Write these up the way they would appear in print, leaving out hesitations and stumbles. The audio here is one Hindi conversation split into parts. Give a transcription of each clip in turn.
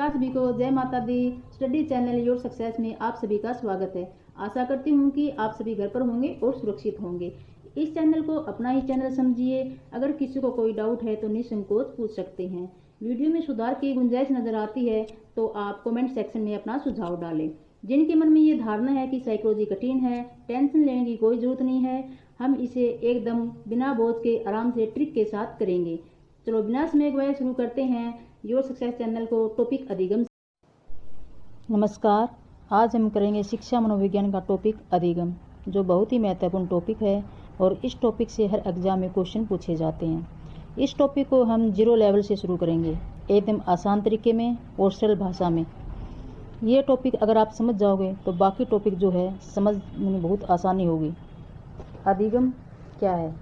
नमस्कार सभी को, जय माता दी। स्टडी चैनल योर सक्सेस में आप सभी का स्वागत है। आशा करती हूँ कि आप सभी घर पर होंगे और सुरक्षित होंगे। इस चैनल को अपना ही चैनल समझिए। अगर किसी को कोई डाउट है तो निसंकोच पूछ सकते हैं। वीडियो में सुधार की गुंजाइश नजर आती है तो आप कमेंट सेक्शन में अपना सुझाव डालें। जिनके मन में ये धारणा है कि साइकोलॉजी कठिन है, टेंशन लेने की कोई जरूरत नहीं है, हम इसे एकदम बिना बोझ के आराम से ट्रिक के साथ करेंगे। चलो बिना समय गवाए शुरू करते हैं योर सक्सेस चैनल को टॉपिक अधिगम। नमस्कार, आज हम करेंगे शिक्षा मनोविज्ञान का टॉपिक अधिगम, जो बहुत ही महत्वपूर्ण टॉपिक है और इस टॉपिक से हर एग्जाम में क्वेश्चन पूछे जाते हैं। इस टॉपिक को हम 0 लेवल से शुरू करेंगे, एकदम आसान तरीके में और सरल भाषा में। ये टॉपिक अगर आप समझ जाओगे तो बाकी टॉपिक जो है समझने में बहुत आसानी होगी। अधिगम क्या है,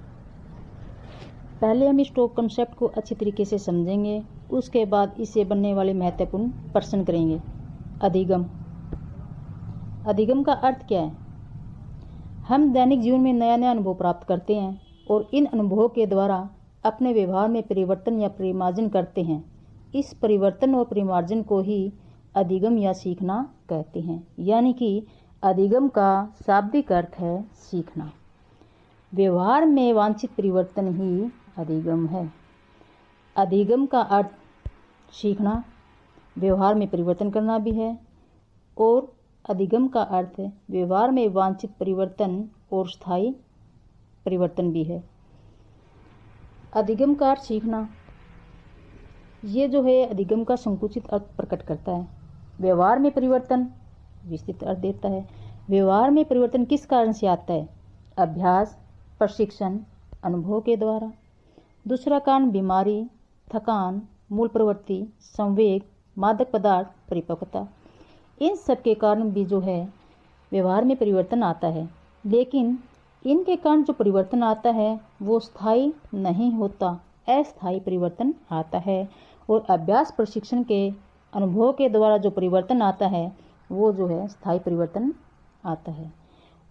पहले हम इस कॉन्सेप्ट को अच्छी तरीके से समझेंगे, उसके बाद इससे बनने वाले महत्वपूर्ण प्रश्न करेंगे। अधिगम, अधिगम का अर्थ क्या है? हम दैनिक जीवन में नया नया अनुभव प्राप्त करते हैं और इन अनुभवों के द्वारा अपने व्यवहार में परिवर्तन या परिमार्जन करते हैं। इस परिवर्तन और परिमार्जन को ही अधिगम या सीखना कहते हैं। यानी कि अधिगम का शाब्दिक अर्थ है सीखना। व्यवहार में वांछित परिवर्तन ही अधिगम है। अधिगम का अर्थ सीखना, व्यवहार में परिवर्तन करना भी है, और अधिगम का अर्थ व्यवहार में वांछित परिवर्तन और स्थायी परिवर्तन भी है। अधिगम का अर्थ सीखना, ये जो है अधिगम का संकुचित अर्थ प्रकट करता है। व्यवहार में परिवर्तन विस्तृत अर्थ देता है। व्यवहार में परिवर्तन किस कारण से आता है? अभ्यास, प्रशिक्षण, अनुभव के द्वारा। दूसरा कारण बीमारी, थकान, मूल प्रवृत्ति, संवेग, मादक पदार्थ, परिपक्वता। इन सब के कारण भी जो है व्यवहार में परिवर्तन आता है, लेकिन इनके कारण जो परिवर्तन आता है वो स्थायी नहीं होता, अस्थायी परिवर्तन आता है। और अभ्यास, प्रशिक्षण के अनुभव के द्वारा जो परिवर्तन आता है वो जो है स्थायी परिवर्तन आता है।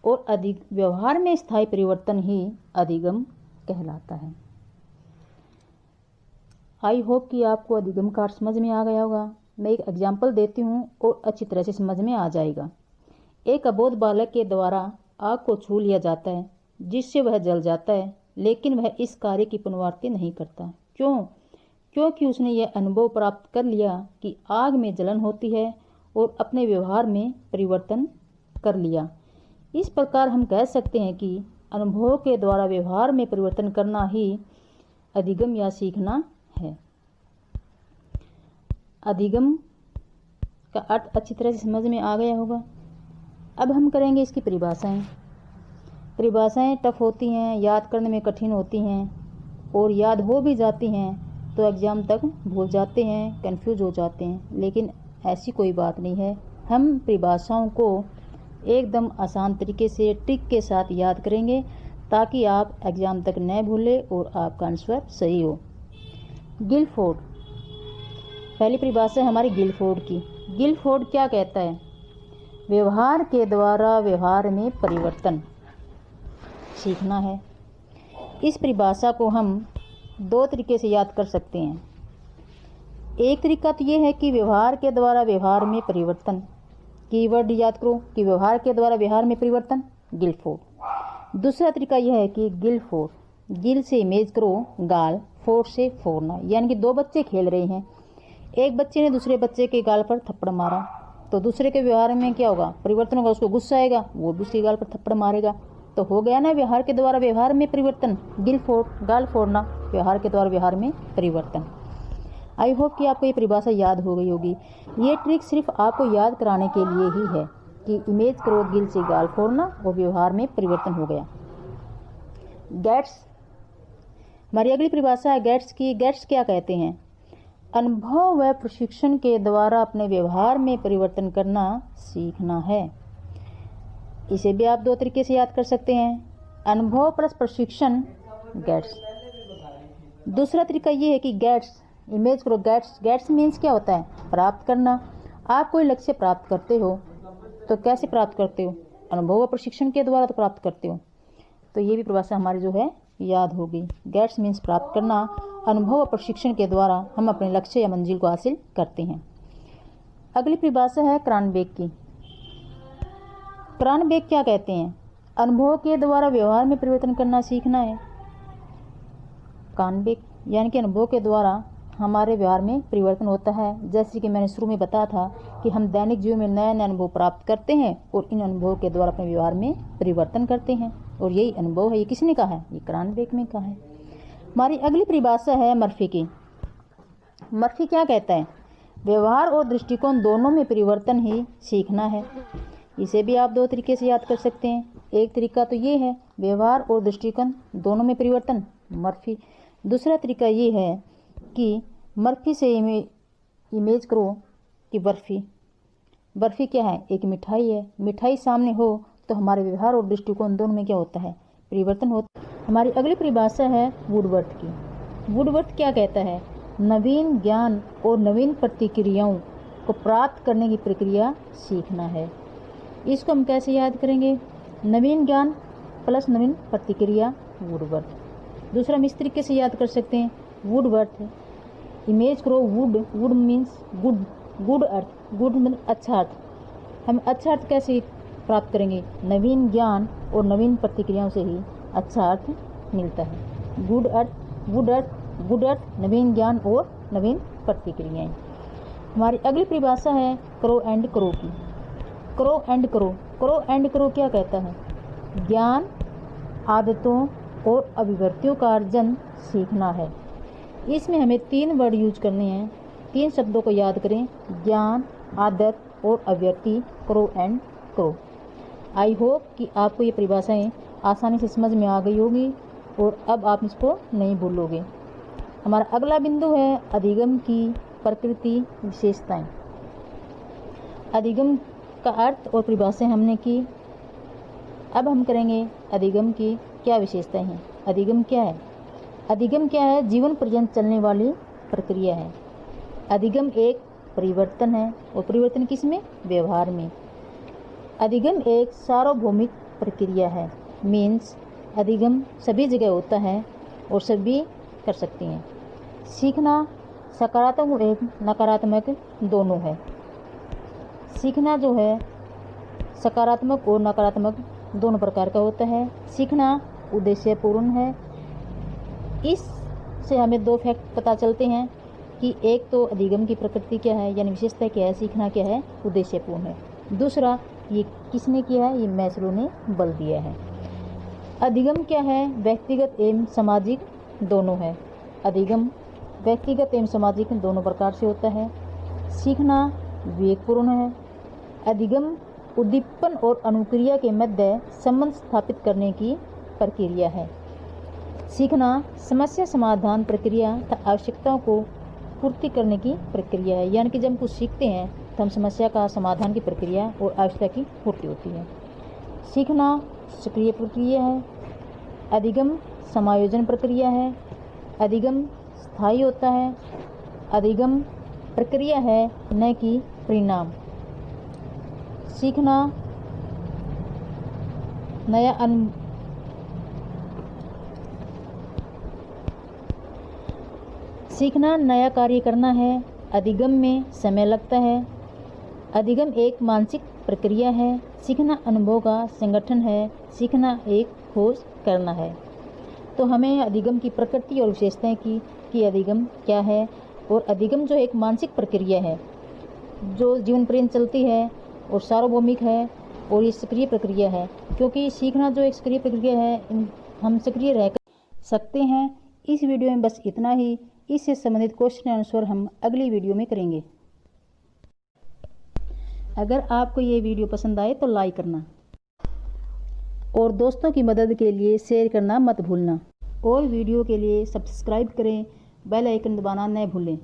और व्यवहार में स्थायी परिवर्तन ही अधिगम कहलाता है। आई होप कि आपको अधिगम का अर्थ समझ में आ गया होगा। मैं एक एग्जाम्पल देती हूँ और अच्छी तरह से समझ में आ जाएगा। एक अबोध बालक के द्वारा आग को छू लिया जाता है जिससे वह जल जाता है, लेकिन वह इस कार्य की पुनरावृत्ति नहीं करता। क्यों? क्योंकि उसने यह अनुभव प्राप्त कर लिया कि आग में जलन होती है और अपने व्यवहार में परिवर्तन कर लिया। इस प्रकार हम कह सकते हैं कि अनुभव के द्वारा व्यवहार में परिवर्तन करना ही अधिगम या सीखना है। अधिगम का अर्थ अच्छी तरह से समझ में आ गया होगा। अब हम करेंगे इसकी परिभाषाएं। परिभाषाएं टफ होती हैं, याद करने में कठिन होती हैं, और याद हो भी जाती हैं तो एग्ज़ाम तक भूल जाते हैं, कंफ्यूज हो जाते हैं। लेकिन ऐसी कोई बात नहीं है। हम परिभाषाओं को एकदम आसान तरीके से ट्रिक के साथ याद करेंगे ताकि आप एग्ज़ाम तक न भूलें और आपका आंसर सही हो। गिलफोर्ड, पहली परिभाषा है हमारी गिलफोर्ड की। गिलफोर्ड क्या कहता है? व्यवहार के द्वारा व्यवहार में परिवर्तन सीखना है। इस परिभाषा को हम 2 तरीके से याद कर सकते हैं। एक तरीका तो ये है कि व्यवहार के द्वारा व्यवहार में परिवर्तन, कीवर्ड याद करो कि व्यवहार के द्वारा व्यवहार में परिवर्तन, गिलफोर्ड। दूसरा तरीका यह है कि गिलफोर्ड, गिल से इमेज करो गाल, फोर्ड से फोड़ना। यानी कि 2 बच्चे खेल रहे हैं, एक बच्चे ने दूसरे बच्चे के गाल पर थप्पड़ मारा तो दूसरे के व्यवहार में क्या होगा? परिवर्तन होगा। उसको गुस्सा आएगा, वो भी उसके गाल पर थप्पड़ मारेगा। तो हो गया ना व्यवहार के द्वारा व्यवहार में परिवर्तन। गिल फोड़, गाल फोड़ना, व्यवहार के द्वारा व्यवहार में परिवर्तन। आई होप कि आपको ये परिभाषा याद हो गई होगी। ये ट्रिक सिर्फ आपको याद कराने के लिए ही है कि इमेज करो गिल से गाल फोड़ना और व्यवहार में परिवर्तन हो गया। गेट्स, हमारी अगली परिभाषा है गेट्स की। गेट्स क्या कहते हैं? अनुभव व प्रशिक्षण के द्वारा अपने व्यवहार में परिवर्तन करना सीखना है। इसे भी आप 2 तरीके से याद कर सकते हैं, अनुभव प्लस प्रशिक्षण, गेट्स। दूसरा तरीका ये है कि गेट्स, इमेज करो गेट्स। गेट्स मीन्स क्या होता है? प्राप्त करना। आप कोई लक्ष्य प्राप्त करते हो तो कैसे प्राप्त करते हो? अनुभव व प्रशिक्षण के द्वारा तो प्राप्त करते हो। तो ये भी परिभाषा हमारी जो है याद होगी। गेट्स मीन्स प्राप्त करना, अनुभव और प्रशिक्षण के द्वारा हम अपने लक्ष्य या मंजिल को हासिल करते हैं। अगली परिभाषा है क्रानबेक की। क्रानबेक क्या कहते हैं? अनुभव के द्वारा व्यवहार में परिवर्तन करना सीखना है। क्रानबेक यानी कि अनुभव के द्वारा हमारे व्यवहार में परिवर्तन होता है। जैसे कि मैंने शुरू में बताया था कि हम दैनिक जीवन में नए नए अनुभव प्राप्त करते हैं और इन अनुभवों के द्वारा अपने व्यवहार में परिवर्तन करते हैं, और यही अनुभव है। ये किसने कहा है? ये क्रानबेक में कहा है। हमारी अगली परिभाषा है मर्फी की। मर्फी क्या कहता है? व्यवहार और दृष्टिकोण दोनों में परिवर्तन ही सीखना है। इसे भी आप दो तरीके से याद कर सकते हैं। एक तरीका तो ये है व्यवहार और दृष्टिकोण दोनों में परिवर्तन, मर्फी। दूसरा तरीका ये है कि मर्फी से इमेज करो कि बर्फ़ी क्या है? एक मिठाई है। मिठाई सामने हो तो हमारे व्यवहार और दृष्टिकोण दोनों में क्या होता है? परिवर्तन होता है। हमारी अगली परिभाषा है वुडवर्थ की। वुडवर्थ क्या कहता है? नवीन ज्ञान और नवीन प्रतिक्रियाओं को प्राप्त करने की प्रक्रिया सीखना है। इसको हम कैसे याद करेंगे? नवीन ज्ञान प्लस नवीन प्रतिक्रिया, वुडवर्थ। दूसरा हम इस तरीके से याद कर सकते हैं, वुडवर्थ इमेज करो would means good earth, good मतलब अच्छा अर्थ। हम अच्छा अर्थ कैसे प्राप्त करेंगे? नवीन ज्ञान और नवीन प्रतिक्रियाओं से ही अच्छा अर्थ मिलता है। गुड अर्थ, नवीन ज्ञान और नवीन प्रतिक्रियाएं। हमारी अगली परिभाषा है करो एंड करो की। करो एंड करो क्या कहता है? ज्ञान, आदतों और अभिव्यक्तियों का अर्जन सीखना है। इसमें हमें 3 वर्ड यूज करने हैं। 3 शब्दों को याद करें, ज्ञान, आदत और अभिव्यक्ति। करो एंड करो। आई होप कि आपको ये परिभाषाएं आसानी से समझ में आ गई होगी और अब आप इसको नहीं भूलोगे। हमारा अगला बिंदु है अधिगम की प्रकृति विशेषताएं। अधिगम का अर्थ और परिभाषाएं हमने की। अब हम करेंगे अधिगम की क्या विशेषताएं हैं। अधिगम क्या है? अधिगम क्या है? जीवन पर्यंत चलने वाली प्रक्रिया है। अधिगम एक परिवर्तन है, और परिवर्तन किसमें? व्यवहार में। अधिगम एक सार्वभौमिक प्रक्रिया है, मीन्स अधिगम सभी जगह होता है और सभी कर सकते हैं। सीखना सकारात्मक और नकारात्मक दोनों है। सीखना जो है सकारात्मक और नकारात्मक दोनों प्रकार का होता है। सीखना उद्देश्यपूर्ण है। इससे हमें 2 फैक्ट पता चलते हैं कि एक तो अधिगम की प्रकृति क्या है, यानी विशेषता क्या है, सीखना क्या है, उद्देश्यपूर्ण है। दूसरा ये किसने किया है? ये मैस्लो ने बल दिया है। अधिगम क्या है? व्यक्तिगत एवं सामाजिक दोनों है। अधिगम व्यक्तिगत एवं सामाजिक दोनों प्रकार से होता है। सीखना विवेकपूर्ण है। अधिगम उद्दीपन और अनुक्रिया के मध्य संबंध स्थापित करने की प्रक्रिया है। सीखना समस्या समाधान प्रक्रिया तथा आवश्यकताओं को पूर्ति करने की प्रक्रिया है, यानी कि जब हम कुछ सीखते हैं तो हम समस्या का समाधान की प्रक्रिया और आवश्यकता की पूर्ति होती है। सीखना सक्रिय प्रक्रिया है। अधिगम समायोजन प्रक्रिया है। अधिगम स्थायी होता है। अधिगम प्रक्रिया है, न कि परिणाम। सीखना नया कार्य करना है। अधिगम में समय लगता है। अधिगम एक मानसिक प्रक्रिया है। सीखना अनुभव का संगठन है। सीखना एक खोज करना है। तो हमें अधिगम की प्रकृति और विशेषताएं की कि अधिगम क्या है, और अधिगम जो एक मानसिक प्रक्रिया है जो जीवन पर्यंत चलती है और सार्वभौमिक है, और ये सक्रिय प्रक्रिया है, क्योंकि सीखना जो एक सक्रिय प्रक्रिया है हम सक्रिय रह सकते हैं। इस वीडियो में बस इतना ही। इससे संबंधित क्वेश्चन आंसर हम अगली वीडियो में करेंगे। अगर आपको ये वीडियो पसंद आए तो लाइक करना और दोस्तों की मदद के लिए शेयर करना मत भूलना, और वीडियो के लिए सब्सक्राइब करें, बेल आइकन दबाना न भूलें।